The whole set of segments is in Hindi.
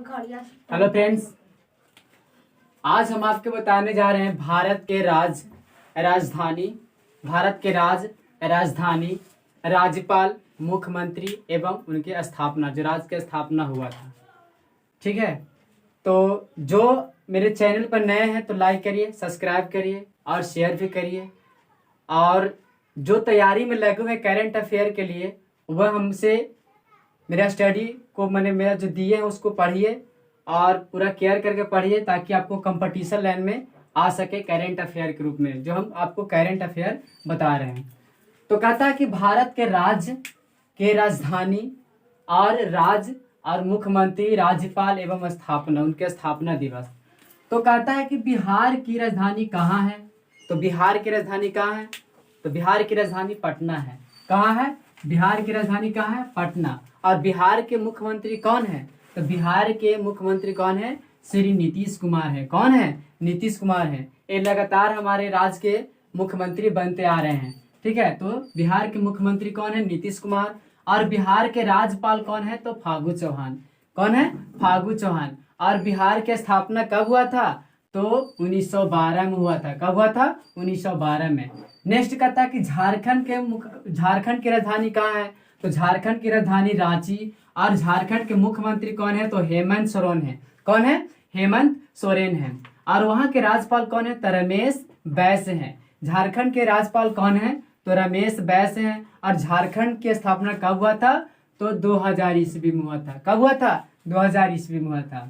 हेलो फ्रेंड्स, आज हम आपको बताने जा रहे हैं भारत के राजधानी, राज्यपाल, मुख्यमंत्री एवं उनकी स्थापना, जो राज्य की स्थापना हुआ था। ठीक है, तो जो मेरे चैनल पर नए हैं तो लाइक करिए, सब्सक्राइब करिए और शेयर भी करिए। और जो तैयारी में लगे हुए करंट अफेयर के लिए, वह हमसे मेरा स्टडी को मेरा जो दिए हैं उसको पढ़िए और पूरा केयर करके पढ़िए, ताकि आपको कंपटीशन लाइन में आ सके करंट अफेयर के रूप में, जो हम आपको करंट अफेयर बता रहे हैं। तो कहता है कि भारत के राज्य के राजधानी और मुख्यमंत्री, राज्यपाल एवं स्थापना, उनके स्थापना दिवस। तो कहता है कि बिहार की राजधानी कहाँ है? तो बिहार की राजधानी कहाँ है? तो बिहार की राजधानी पटना है। कहाँ है? बिहार की राजधानी कहाँ है? पटना। और बिहार के मुख्यमंत्री कौन है? तो बिहार के मुख्यमंत्री कौन है? श्री नीतीश कुमार है। कौन है? नीतीश कुमार है। ये लगातार हमारे राज्य के मुख्यमंत्री बनते आ रहे हैं। ठीक है, तो बिहार के मुख्यमंत्री कौन है? नीतीश कुमार। और बिहार के राज्यपाल कौन है? तो फागू चौहान। कौन है? फागू चौहान। और बिहार की स्थापना कब हुआ था? तो 1912 में हुआ था। कब हुआ था? 1912 में। नेक्स्ट कहता है कि झारखंड की राजधानी कहाँ है? तो झारखंड की राजधानी रांची। और झारखंड के मुख्यमंत्री कौन है? तो हेमंत सोरेन है। कौन है? हेमंत सोरेन है। और वहाँ के राज्यपाल कौन है? तो रमेश बैस है। झारखंड के राज्यपाल कौन है? तो रमेश बैस है। और झारखंड की स्थापना कब हुआ था? तो 2000 ईस्वी में हुआ था। कब हुआ था? 2000 ईस्वी में हुआ था।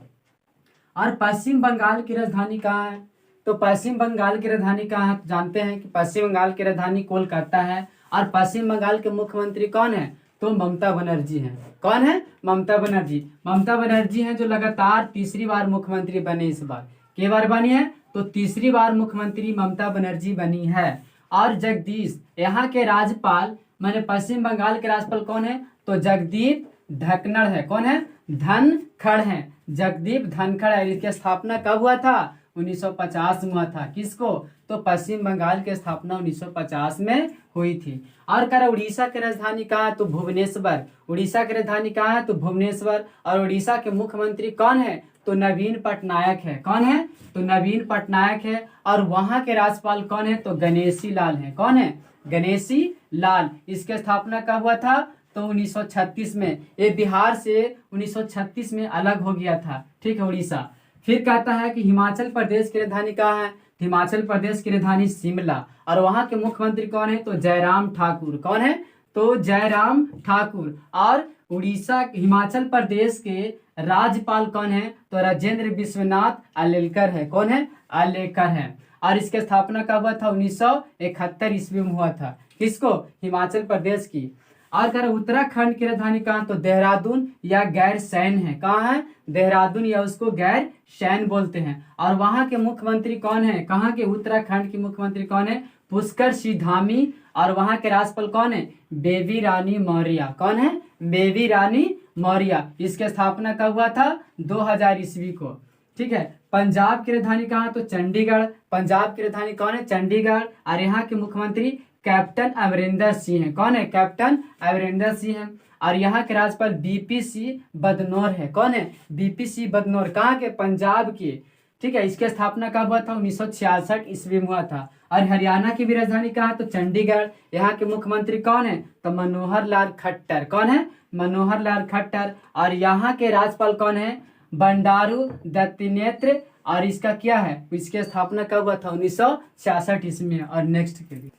और पश्चिम बंगाल की राजधानी कहाँ है? तो पश्चिम बंगाल की राजधानी कहाँ है? जानते हैं कि पश्चिम बंगाल की राजधानी कोलकाता है। और पश्चिम बंगाल के मुख्यमंत्री कौन है? तो ममता बनर्जी है। कौन है? ममता बनर्जी। ममता बनर्जी हैं जो लगातार तीसरी बार मुख्यमंत्री बने। इस बार कई बार बनी है? तो तीसरी बार मुख्यमंत्री ममता बनर्जी बनी है। और जगदीश, यहाँ के राज्यपाल माने पश्चिम बंगाल के राज्यपाल कौन है? तो जगदीप धनखड़ है। कौन है? धनखड़ है। जगदीप धनखड़ है। इसकी स्थापना कब हुआ था? 1950 में हुआ था। किसको? तो पश्चिम बंगाल की स्थापना 1950 में हुई थी। और कह रहा उड़ीसा की राजधानी कहाँ है? तो भुवनेश्वर। उड़ीसा की राजधानी कहाँ है? तो भुवनेश्वर। और उड़ीसा के मुख्यमंत्री कौन है? तो नवीन पटनायक है। कौन है? तो नवीन पटनायक है। और वहाँ के राज्यपाल कौन है? तो गणेशी लाल है। कौन है? गणेशी लाल। इसकी स्थापना कब हुआ था? तो 1936 में। ये बिहार से 1936 में अलग हो गया था। ठीक है, उड़ीसा। फिर कहता है कि हिमाचल प्रदेश की राजधानी कहाँ है? हिमाचल प्रदेश की राजधानी शिमला। और वहाँ के मुख्यमंत्री कौन है? तो जयराम ठाकुर। कौन है? तो जयराम ठाकुर। और उड़ीसा, हिमाचल प्रदेश के राज्यपाल कौन है? तो राजेंद्र विश्वनाथ आलेकर है। कौन है? आलेकर है। और इसकी स्थापना कब हुआ था? 1971 ईस्वी में हुआ था। किसको? हिमाचल प्रदेश की। और कह रहे उत्तराखंड की राजधानी कहाँ? तो देहरादून या गैरसैंण है। कहाँ है? देहरादून, या उसको गैरसैंण बोलते हैं। और वहाँ के मुख्यमंत्री कौन है? कहाँ के? उत्तराखंड के मुख्यमंत्री कौन है? पुष्कर सिंह धामी। और वहाँ के राज्यपाल कौन है? बेबी रानी मौर्य। कौन है? बेबी रानी मौर्य। इसकी स्थापना कब हुआ था? 2000 ईस्वी को। ठीक है। पंजाब की राजधानी कहाँ? तो चंडीगढ़। पंजाब की राजधानी कौन है? चंडीगढ़। और यहाँ के मुख्यमंत्री कैप्टन अमरिंदर सिंह है। कौन है? कैप्टन अमरिंदर सिंह है। और यहाँ के राज्यपाल बीपी सिंह बदनौर है। कौन है? बीपी सिंह बदनौर। कहाँ के? पंजाब के। ठीक है। इसकी स्थापना कब हुआ था? 1966 ईस्वी में हुआ था। और हरियाणा की भी राजधानी कहाँ है? तो चंडीगढ़। यहाँ के मुख्यमंत्री कौन है? तो मनोहर लाल खट्टर। कौन है? मनोहर लाल खट्टर। और यहाँ के राज्यपाल कौन है? बंडारू दत्तात्रेय। और इसका क्या है? इसकी स्थापना कब हुआ था? 1966 ईस्वी में। और नेक्स्ट के लिए,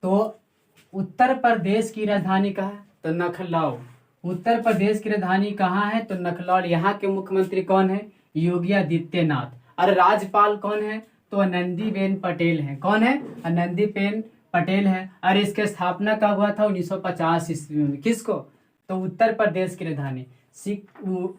तो उत्तर प्रदेश की राजधानी कहाँ है? तो लखनऊ। उत्तर प्रदेश की राजधानी कहाँ है? तो लखनऊ। यहाँ के मुख्यमंत्री कौन है? योगी आदित्यनाथ। और राज्यपाल कौन है? तो आनंदीबेन पटेल है। कौन है? आनंदीबेन पटेल है। और इसके स्थापना कब हुआ था? 1950 ईस्वी में। किसको? तो उत्तर प्रदेश की राजधानी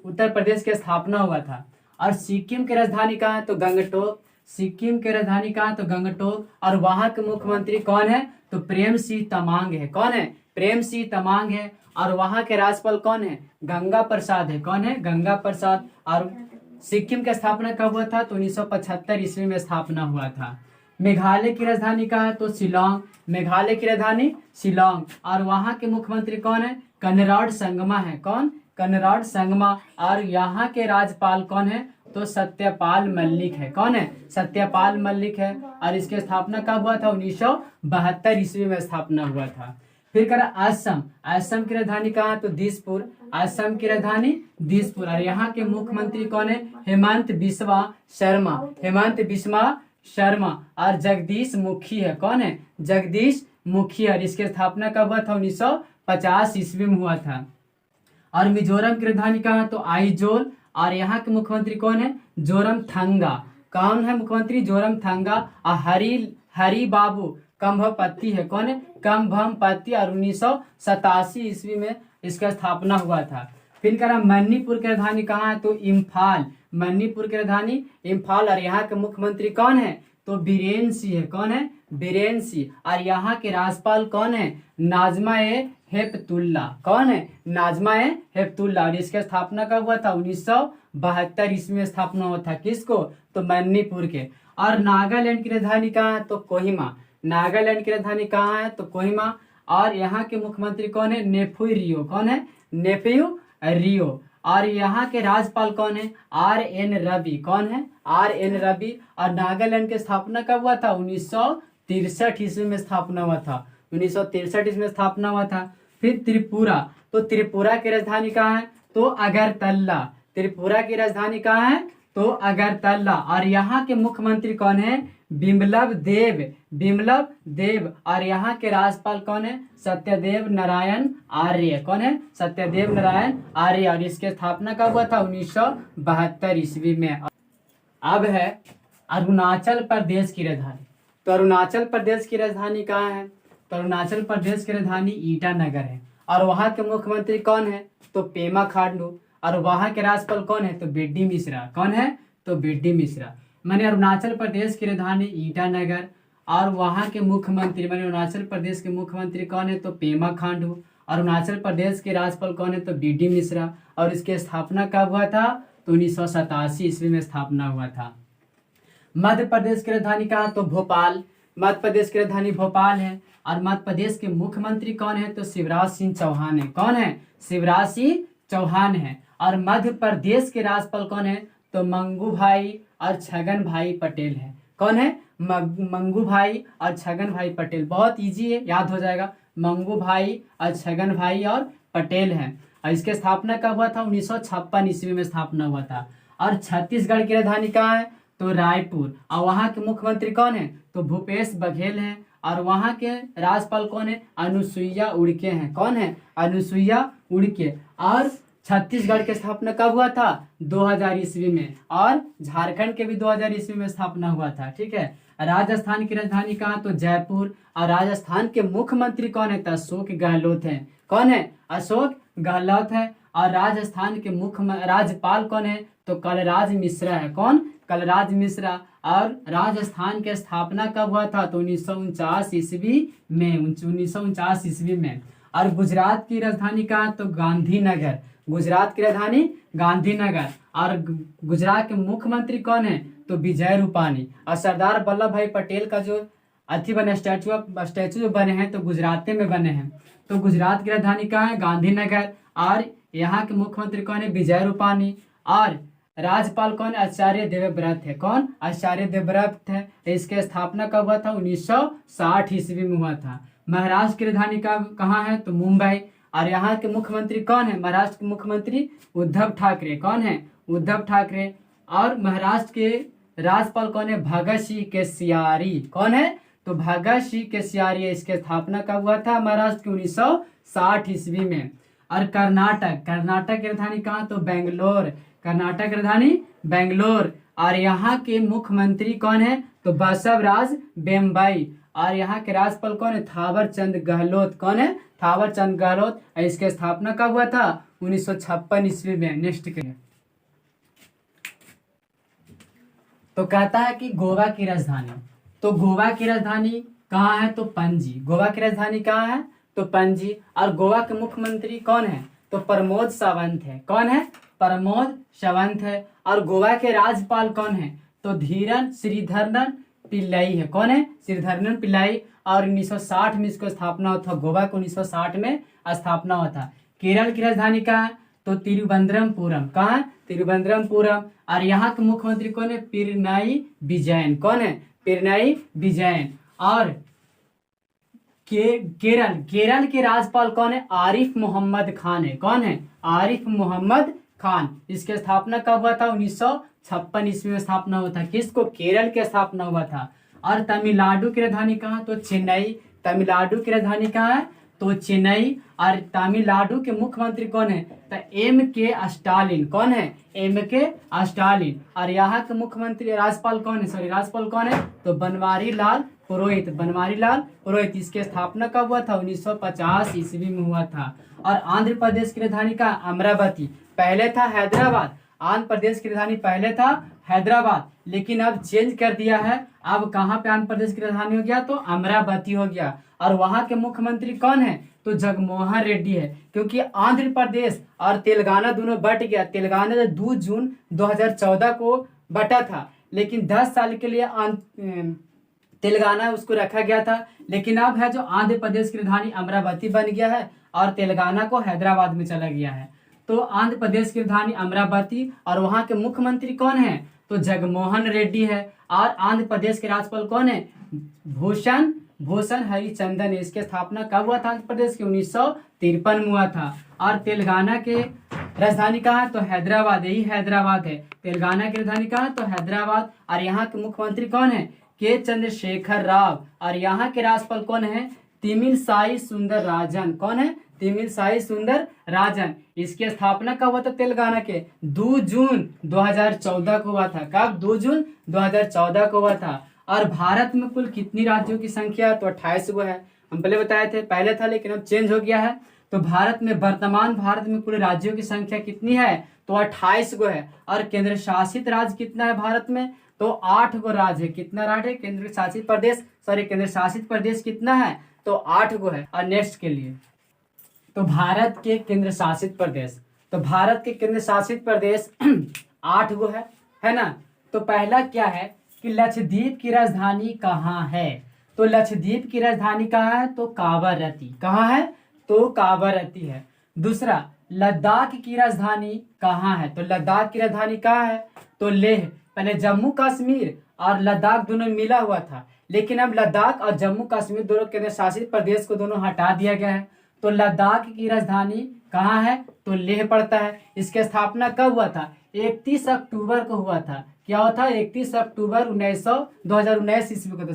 उत्तर प्रदेश की स्थापना हुआ था। और सिक्किम की राजधानी कहाँ है? तो गंगटोक। सिक्किम की राजधानी कहाँ? तो गंगटोक। और वहाँ के मुख्यमंत्री कौन है? तो प्रेम सिंह तमांग है। कौन है? प्रेम सिंह तमांग है। और वहाँ के राज्यपाल कौन है? गंगा प्रसाद है। कौन है? गंगा प्रसाद। और सिक्किम की स्थापना कब हुआ था? तो 1975 ईस्वी में स्थापना हुआ था। मेघालय की राजधानी कहाँ है? तो शिलोंग। मेघालय की राजधानी शिलोंग। और वहाँ के मुख्यमंत्री कौन है? कनराड संगमा है। कौन? कनराड संगमा। और यहाँ के राज्यपाल कौन है? तो सत्यपाल मलिक है। कौन है? सत्यपाल मलिक है। और इसकी स्थापना कब हुआ था? 1972 ईस्वी में स्थापना हुआ था। फिर करा असम। असम की राजधानी कहाँ है? तो दिसपुर। असम की राजधानी दिसपुर। और यहाँ के मुख्यमंत्री कौन है? हेमंत बिस्वा शर्मा। हेमंत बिस्वा शर्मा। और जगदीश मुखी है। कौन है? जगदीश मुखी। और इसकी स्थापना कब हुआ था? 1950 ईस्वी में हुआ था। और मिजोरम की राजधानी कहाँ है? तो आइजोल। और यहाँ के मुख्यमंत्री कौन है? जोरमथंगा। कौन है मुख्यमंत्री? जोरमथंगा। और हरि बाबू कंभपति है। कौन है? कंभमपति। और 1987 ईस्वी में इसका स्थापना हुआ था। फिर करा मणिपुर की राजधानी कहाँ है? तो इम्फाल। मणिपुर की राजधानी इम्फाल। और यहाँ के मुख्यमंत्री कौन है? तो बीरेन सिंह है। कौन है? बीरेन सिंह। और यहाँ के राज्यपाल कौन है? नाजमा ए हेपतुल्ला। कौन है? नाजमा ए हेपतुल्ला। और इसकी स्थापना कब हुआ था? 1972 ईस्वी में स्थापना हुआ था। किसको? तो मणिपुर के। और नागालैंड की राजधानी कहाँ है? तो कोहिमा। नागालैंड की राजधानी कहाँ है? तो कोहिमा। और यहाँ के मुख्यमंत्री कौन है? नेफुई रियो। कौन है? नेफियू रियो। और यहाँ के राज्यपाल कौन है? RN रवि। कौन है? RN रवि। और नागालैंड की स्थापना कब हुआ था? 1963 ईस्वी में स्थापना हुआ था। 1963 ईस्वी में स्थापना हुआ था। फिर त्रिपुरा। तो त्रिपुरा की राजधानी कहाँ है? तो अगरतला। त्रिपुरा की राजधानी कहाँ है? तो अगरतला। और यहाँ के मुख्यमंत्री कौन है? बिमलव देव। बिमलव देव। और यहाँ के राज्यपाल कौन है? सत्यदेव नारायण आर्य। कौन है? सत्यदेव नारायण आर्य। और इसकी स्थापना कब हुआ था? 1972 ईस्वी में। अब है अरुणाचल प्रदेश की राजधानी। तो अरुणाचल प्रदेश की राजधानी कहाँ है? तो अरुणाचल प्रदेश की राजधानी ईटानगर है। और वहाँ के मुख्यमंत्री कौन है? तो पेमा खांडू। और वहाँ के राज्यपाल कौन है? तो बीडी मिश्रा। कौन है? तो बीडी मिश्रा। मैंने अरुणाचल प्रदेश की राजधानी ईटानगर। और वहाँ के मुख्यमंत्री मैंने अरुणाचल प्रदेश के मुख्यमंत्री कौन है? तो पेमा खांडू। अरुणाचल प्रदेश के राज्यपाल कौन है? तो बीडी मिश्रा। और इसकी स्थापना कब हुआ था? तो 1987 ईस्वी में स्थापना हुआ था। मध्य प्रदेश की राजधानी कहाँ? तो भोपाल। मध्य प्रदेश की राजधानी भोपाल है। और मध्य प्रदेश के मुख्यमंत्री कौन है? तो शिवराज सिंह चौहान है। कौन है? शिवराज सिंह चौहान है। और मध्य प्रदेश के राज्यपाल कौन है? तो मंगू भाई और छगन भाई पटेल है। कौन है? मंगू भाई और छगन भाई पटेल। बहुत इजी है, याद हो जाएगा। मंगू भाई और छगन भाई और पटेल है। और इसके स्थापना कब हुआ था? 1956 ईस्वी में स्थापना हुआ था। और छत्तीसगढ़ की राजधानी कहाँ है? तो रायपुर। और वहाँ के मुख्यमंत्री कौन है? तो भूपेश बघेल हैं। और वहाँ के राज्यपाल कौन है? अनुसुईया उड़के हैं। कौन है? अनुसुईया उड़के। और छत्तीसगढ़ की स्थापना कब हुआ था? 2000 ईस्वी में। और झारखंड के भी 2000 ईस्वी में स्थापना हुआ था। ठीक है। राजस्थान की राजधानी कहाँ? तो जयपुर। और राजस्थान के मुख्यमंत्री कौन है? तो अशोक गहलोत है। कौन है? अशोक गहलोत है। और राजस्थान के मुख्य राज्यपाल कौन है? तो कलराज मिश्रा है। कौन? कलराज मिश्रा। और राजस्थान की स्थापना कब हुआ था? तो 1949 ईस्वी में। 1949 ईस्वी में। और गुजरात की राजधानी कहाँ? तो गांधीनगर। गुजरात की राजधानी गांधीनगर। और गुजरात के मुख्यमंत्री कौन है? तो विजय रूपाणी। और सरदार वल्लभ भाई पटेल का जो बने स्टैचू जो बने हैं तो गुजरात में बने हैं। तो गुजरात की राजधानी कहाँ है? गांधीनगर। और यहाँ के मुख्यमंत्री कौन है? विजय रूपाणी। और राज्यपाल कौन? आचार्य देवव्रत है। कौन? आचार्य देवव्रत है। इसके स्थापना कब हुआ था? 1960 ईस्वी में हुआ था। महाराष्ट्र की राजधानी कहाँ है? तो मुंबई। और यहाँ के मुख्यमंत्री कौन है? महाराष्ट्र के मुख्यमंत्री उद्धव ठाकरे। कौन है? उद्धव ठाकरे। और महाराष्ट्र के राज्यपाल कौन है? भगत सिंह केसरिया। कौन है? तो भगत सिंह केसरिया। इसके स्थापना कब हुआ था? महाराष्ट्र के 1960 ईस्वी में। और कर्नाटक। कर्नाटक की राजधानी कहाँ? तो बेंगलोर। कर्नाटक की राजधानी बेंगलोर। और यहाँ के मुख्यमंत्री कौन है? तो बसवराज बोम्मई। और यहाँ के राज्यपाल कौन है? थावर चंद गहलोत। कौन है? थावर चंद गहलोत। इसके स्थापना कब हुआ था? 1956 ईस्वी में। नेक्स्ट के तो कहता है कि गोवा की राजधानी। तो गोवा की राजधानी कहाँ है? तो पणजी। गोवा की राजधानी कहाँ है? तो पणजी। और गोवा के मुख्यमंत्री कौन है? तो प्रमोद सावंत है। कौन है? प्रमोद सावंत है। और गोवा के राज्यपाल कौन है? तो धीरन श्रीधरन पिल्लाई है। कौन है? श्रीधरन पिल्लाई। और 1960 में इसको स्थापना हुआ था। गोवा को 1960 में स्थापना हुआ था। केरल की राजधानी कहाँ है? तो तिरुवनंतपुरम। कहाँ है? तिरुवनंतपुरम। और यहाँ के मुख्यमंत्री कौन है? पिनराई विजयन। कौन है? पिनराई विजयन। और केरल के राज्यपाल कौन है? आरिफ मोहम्मद खान है। कौन है? आरिफ मोहम्मद खान। इसकी स्थापना कब हुआ था? 1956 ईस्वी में स्थापना हुआ था। किसको? केरल की स्थापना हुआ था। और तमिलनाडु की राजधानी कहाँ? तो चेन्नई। तमिलनाडु की राजधानी कहाँ है? तो चेन्नई। और तमिलनाडु के मुख्यमंत्री कौन है? तो M.K. स्टालिन। कौन है? M.K. स्टालिन। और यहाँ के मुख्यमंत्री राज्यपाल कौन है? राज्यपाल कौन है? तो बनवारी लाल पुरोहित। बनवारी लाल पुरोहित। इसकी स्थापना कब हुआ था? 1950 ईस्वी में हुआ था। और आंध्र प्रदेश की राजधानी का अमरावती। पहले था हैदराबाद। आंध्र प्रदेश की राजधानी पहले था हैदराबाद, लेकिन अब चेंज कर दिया है। अब कहाँ पे आंध्र प्रदेश की राजधानी हो गया? तो अमरावती हो गया। और वहाँ के मुख्यमंत्री कौन है? तो जगनमोहन रेड्डी है। क्योंकि आंध्र प्रदेश और तेलंगाना दोनों बट गया। तेलंगाना 2 जून 2014 को बटा था, लेकिन 10 साल के लिए तेलंगाना उसको रखा गया था। लेकिन अब है जो आंध्र प्रदेश की राजधानी अमरावती बन गया है और तेलंगाना को हैदराबाद में चला गया है। तो आंध्र प्रदेश की राजधानी अमरावती और वहाँ के मुख्यमंत्री कौन है? तो जगनमोहन रेड्डी है। और आंध्र प्रदेश के राज्यपाल कौन है? भूषण हरिचंदन। इसकी स्थापना कब हुआ था? आंध्र प्रदेश के 1953 में हुआ था। और तेलंगाना के राजधानी कहाँ है? तो हैदराबाद। यही हैदराबाद है। तेलंगाना की राजधानी कहाँ है? तो हैदराबाद। और यहाँ के मुख्यमंत्री कौन है? के चंद्रशेखर राव। और यहाँ के राज्यपाल कौन है? तमिलसाई सुंदर राजन। कौन है? तमिलसाई सुंदर राजन। इसकी स्थापना कब हुआ था? तेलंगाना के 2 जून 2014 को हुआ था। कब? 2 जून 2014 को हुआ था। और भारत में कुल कितनी राज्यों की संख्या? तो 28 गो है। हम पहले बताए थे, पहले था लेकिन अब चेंज हो गया है। तो भारत में वर्तमान भारत में कुल राज्यों की संख्या कितनी है? तो 28 गो है। और केंद्र शासित राज्य कितना है भारत में? तो 8 गो राज्य है। कितना राज्य है? केंद्र शासित प्रदेश कितना है? तो 8 गो है। और नेक्स्ट के लिए तो भारत के केंद्र शासित प्रदेश 8 गो है ना। तो पहला क्या है कि लक्षद्वीप की राजधानी कहाँ है? तो लक्षद्वीप की राजधानी कहाँ है? तो कावारत्ती। कहाँ है? तो कावारत्ती है। दूसरा, लद्दाख की राजधानी कहाँ है? तो लद्दाख की राजधानी कहाँ है? तो लेह। पहले जम्मू कश्मीर और लद्दाख दोनों मिला हुआ था, लेकिन अब लद्दाख और जम्मू कश्मीर दोनों केंद्र शासित प्रदेश को दोनों हटा दिया गया है। तो लद्दाख की राजधानी कहाँ है? तो लेह पड़ता है। इसकी स्थापना कब हुआ था? 31 अक्टूबर को हुआ था। क्या हुआ था? 31 अक्टूबर 2019 ईस्वी को,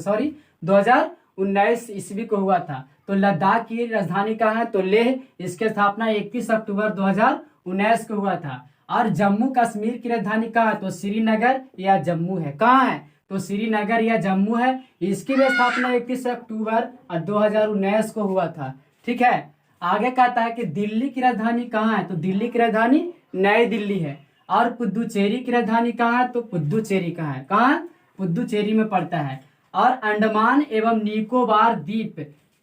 2019 ईस्वी को हुआ था। तो लद्दाख की राजधानी कहाँ है? तो लेह। इसकी स्थापना 31 अक्टूबर 2019 को हुआ था। और जम्मू कश्मीर की राजधानी कहाँ है? तो श्रीनगर या जम्मू है। कहाँ है? तो श्रीनगर या जम्मू है। इसकी भी स्थापना 31 अक्टूबर 2019 को हुआ था। ठीक है। आगे कहता है कि दिल्ली की राजधानी कहाँ है? तो दिल्ली की राजधानी नई दिल्ली है। और पुदुचेरी की राजधानी कहाँ है? तो पुदुचेरी कहाँ है? कहाँ? पुदुचेरी में पड़ता है। और अंडमान एवं निकोबार द्वीप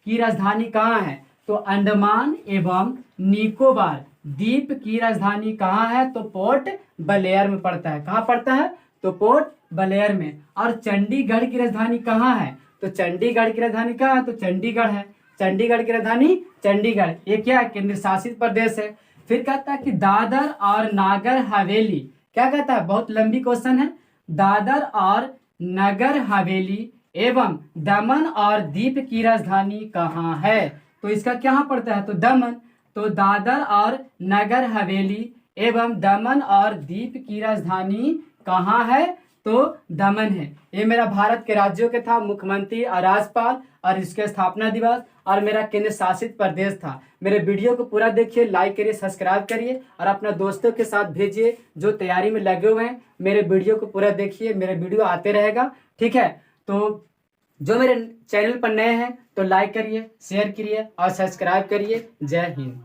की राजधानी कहाँ है? तो अंडमान एवं निकोबार द्वीप की राजधानी कहाँ है? तो पोर्ट ब्लेयर में पड़ता है। कहाँ पड़ता है? तो पोर्ट ब्लेयर में। और चंडीगढ़ की राजधानी कहाँ है? तो चंडीगढ़ की राजधानी कहाँ है? तो चंडीगढ़ है। चंडीगढ़ की राजधानी चंडीगढ़। ये क्या है? केंद्र शासित प्रदेश है। फिर कहता है कि दादर और नागर हवेली, क्या कहता है? बहुत लंबी क्वेश्चन है। दादर और नगर हवेली एवं दमन और दीव की राजधानी कहाँ है? तो इसका क्या पड़ता है? तो दमन। तो दादर और नगर हवेली एवं दमन और दीव की राजधानी कहाँ है? तो दमन है। ये मेरा भारत के राज्यों के था, मुख्यमंत्री और राज्यपाल और इसके स्थापना दिवस, और मेरा केंद्र शासित प्रदेश था। मेरे वीडियो को पूरा देखिए, लाइक करिए, सब्सक्राइब करिए और अपना दोस्तों के साथ भेजिए जो तैयारी में लगे हुए हैं। मेरे वीडियो को पूरा देखिए, मेरे वीडियो आते रहेगा। ठीक है। तो जो मेरे चैनल पर नए हैं तो लाइक करिए, शेयर करिए और सब्सक्राइब करिए। जय हिंद।